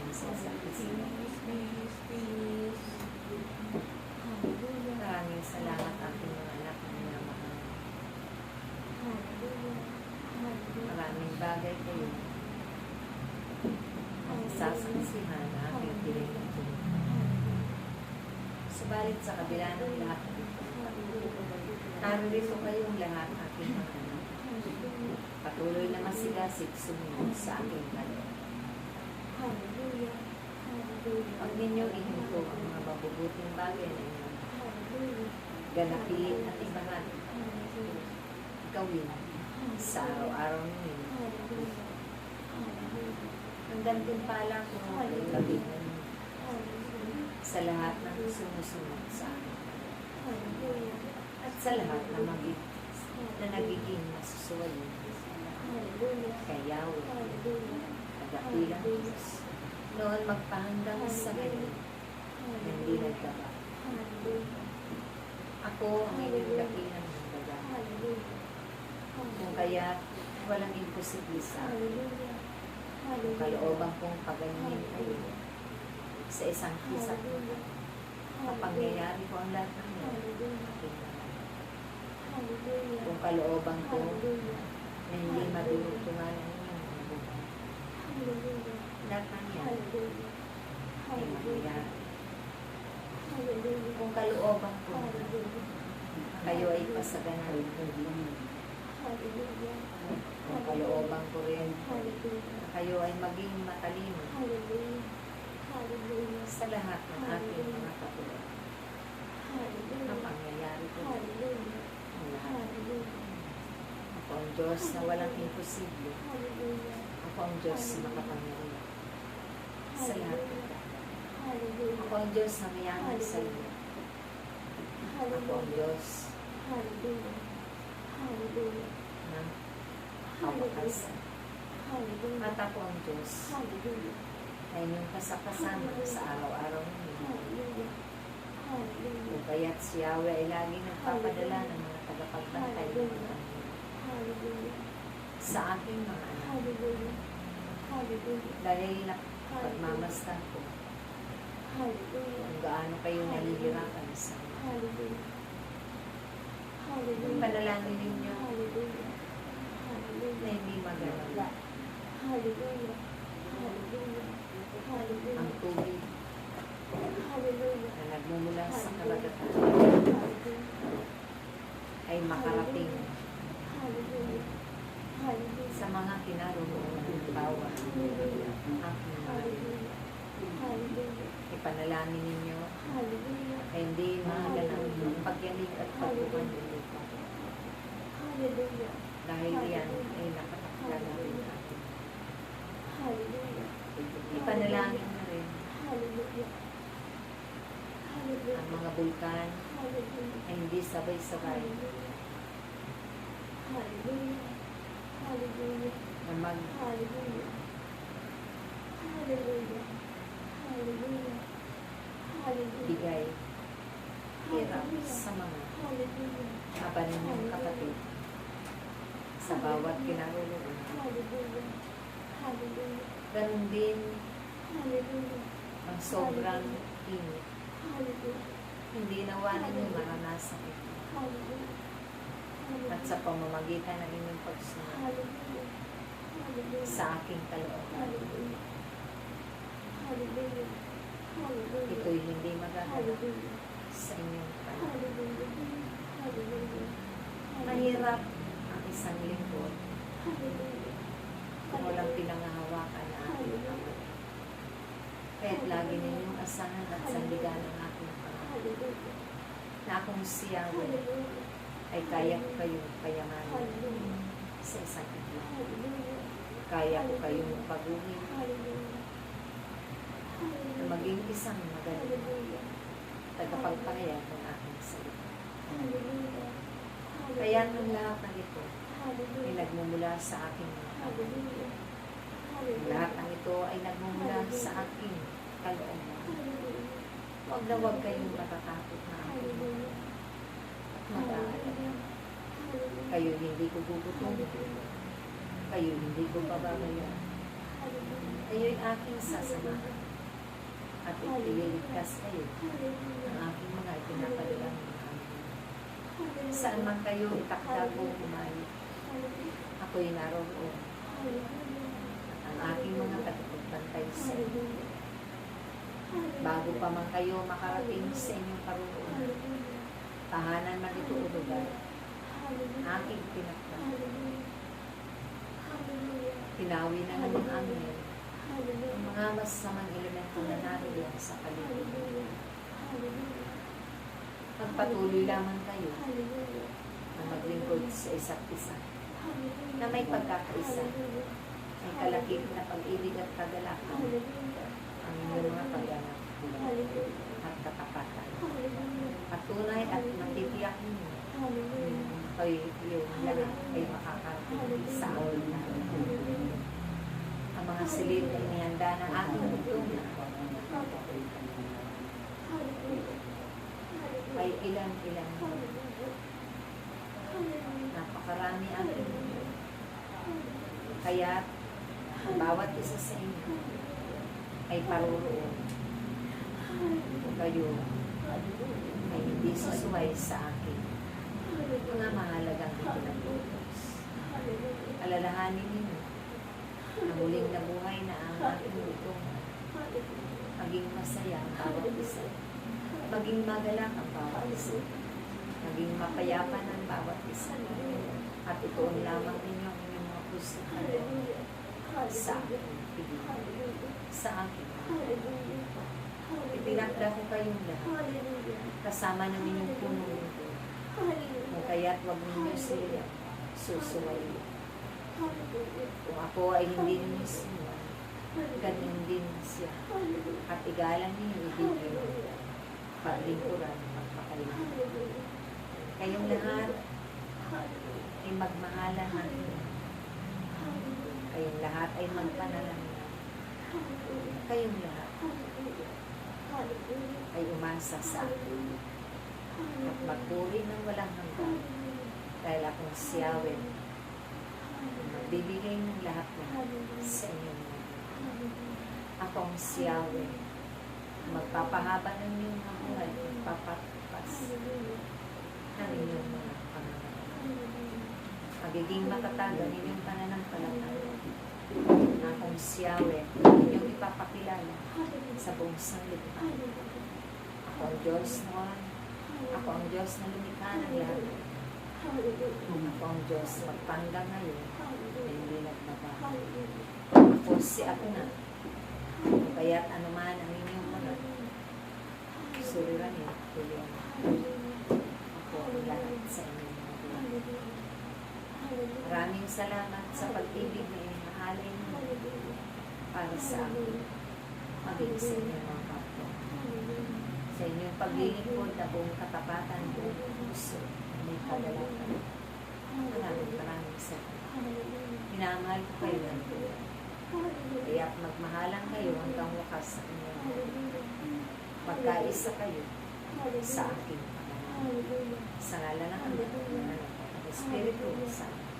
sa maraming salamat aking mga anak na minamahal. Maraming bagay kayo ang sasaksihan na aking pinagtutulog. Subalit sa kabila ng lahat ng ito, naririto kayong lahat aking mga anak. Patuloy na masigasig sumunod sa aking kalooban. Huwag ninyong ihinto ang mga mabubuting bagay na inyong ganapin at ibahagi. Gawin sa araw-araw ninyo. Ang gantimpala ko ay gawin sa lahat ng sumusunod sa akin. At sa lahat na nagiging masusuwali kay Yahweh, nagapilang Diyos. Noon magpahanggang sa ngayon, hindi nagkaba. Ako ang inyong dakilang nagdaga. Kung kaya walang imposible sa akin. Kung kalooban kong paganyin kayo sa isang kisap kapangyayari ko ang lahat ng yan. Kung kalooban ko na hindi madulugtungan ang inyong buhay. Lahat ng yan ay mangyayari. Kung kalooban ko na kayo ay pasaganan. Kung kalooban ko rin na kayo ay maging matalino sa lahat ng aking mga katulad. Ang pangyayari ko ang lahat. Ako ang Diyos na walang imposible. Ako ang Diyos na makapangyarihan sa lahat ng lahat. Ako ang Diyos na mayaman sa iyo. Ako ang Diyos na kawakasan. At ako ang Diyos na inyong kasakasama sa araw-araw ninyo. Kung kaya't si Yahweh ay laging nagpapadala ng mga tagapagbantay ng mga sa aking mga anak. Dahil pagmamastan ko kung gaano kayo nahihirapan sa panalangin ninyo na hindi magalaw. Ang tubig na nagmumula sa karagatan ay makarating sa mga kinaroroonan ng bawat aking mga ipanalangin ninyo ay hindi maganap ng pagyanig at pagbukan ng lupa. Dahil yan ay nakatakda natin natin. Ipanalangin na rin ang mga bulkan ay hindi sabay-sabay na bigay hirap sa mga kapaninyong kapatid sa bawat kinaroroonan. Ganun din ang sobrang init. Hindi nawa ninyo maranasan ito. At sa pamamagitan ng inyong pagsunod sa aking kalooban. Ito'y hindi magaganap sa inyong panahon. Mahirap ang isang lingkod kung walang pinangahawakan na aking kamay. Kaya't lagi ninyong asahan at sandigan ang aking panahon. Na akong si Yahweh ay kaya ko kayong payamanin sa isang idlang. Kaya ko kayong paguhin na maging isang magaling tagapagpahayag ng aking salita. Kaya ang lahat ng ito ay nagmumula sa aking mga kamay. Lahat ng ito ay nagmumula sa aking kalooban. Huwag na huwag kayong matatakot na aking mag-aalala. Kayo hindi ko gugutumin. Kayo hindi ko pababayaan. Kayo'y aking sasamahan at ililigtas kayo ng aking mga ipinapadala ng amin. Saan man kayo itakda ko kumayo, ako'y naroon. Ang aking mga katapagbantay sa inyo. Bago pa man kayo makarating sa inyong paroonan, tahanan man ito o lugar, aking pinakda. Pinawi na ng angel ang mga masasamang elemento na nariyan sa paligid. Magpatuloy lamang kayo na maglingkod sa isa't isa, na may pagkakaisa, may kalakip na pag-ibig at kagalakan, ang inyong mga pag-anak at katapatan. Patunay at matitiyak ninyo, kayo yung lahat ay makakarating sa amin. Ang mga silid na inihanda ng aking butong ay ilan-ilan. Napakarami aking kaya bawat isa sa inyo ay paroroon kung kayo ay hindi susuway sa akin mga mahalagang ipinagtutos. Alalahanin ninyo na muling nabuhay na ang aking butong, maging masaya ang bawat isa, maging magalak ang bawat isa, maging mapayapa ng bawat isa, at ituon lamang ninyo ang inyong mga puso sa aking pilihan, sa aking ipinakda ko kayong lahat kasama ng inyong punong ito, kung kaya't wag ninyo sila susuway. Kung ako ay hindi ninyo sinuwa, ganun din siya, at igalang ninyo ibigay paglingkuran magpakalim. Kayong lahat ay magmahalan natin. Kayong lahat ay magpanalangin. Kayong lahat ay umasa sa akin at magpuri ng walang hanggan, dahil akong siyawin magbibigay ng lahat sa inyong mga. Ako ang siyawin magpapahaba ng inyong mga buhay, magpapatupas ng inyong mga pangangalaman. Magiging matatag ang inyong pananampalataya na akong siyawin inyong ipapakilala sa buong sanlibutan. Ako ang Diyos noon, ako ang Diyos na lumikha ng lahat. Ako ang Diyos magpanggang ngayon na hindi nagbabago. Ako si ako na, kaya't anuman ang inyong mga suliranin, tuloy. Ako ang lahat sa inyong mga buhay. Maraming salamat sa pag-ibig na inihalin mo para sa akin, maging sa inyong mga kapwa. Sa inyong paglilingkod na buong katapatan, buong puso, may kagalakan. Maraming salamat. Minamahal ko kayo ng tuwa. Kaya't magmahalan kayo hanggang wakas sa inyong magkaisa kayo sa aking Panginoon. Sa ngalan ng Ama, ng Espiritu Santo.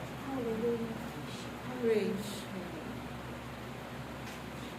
Praise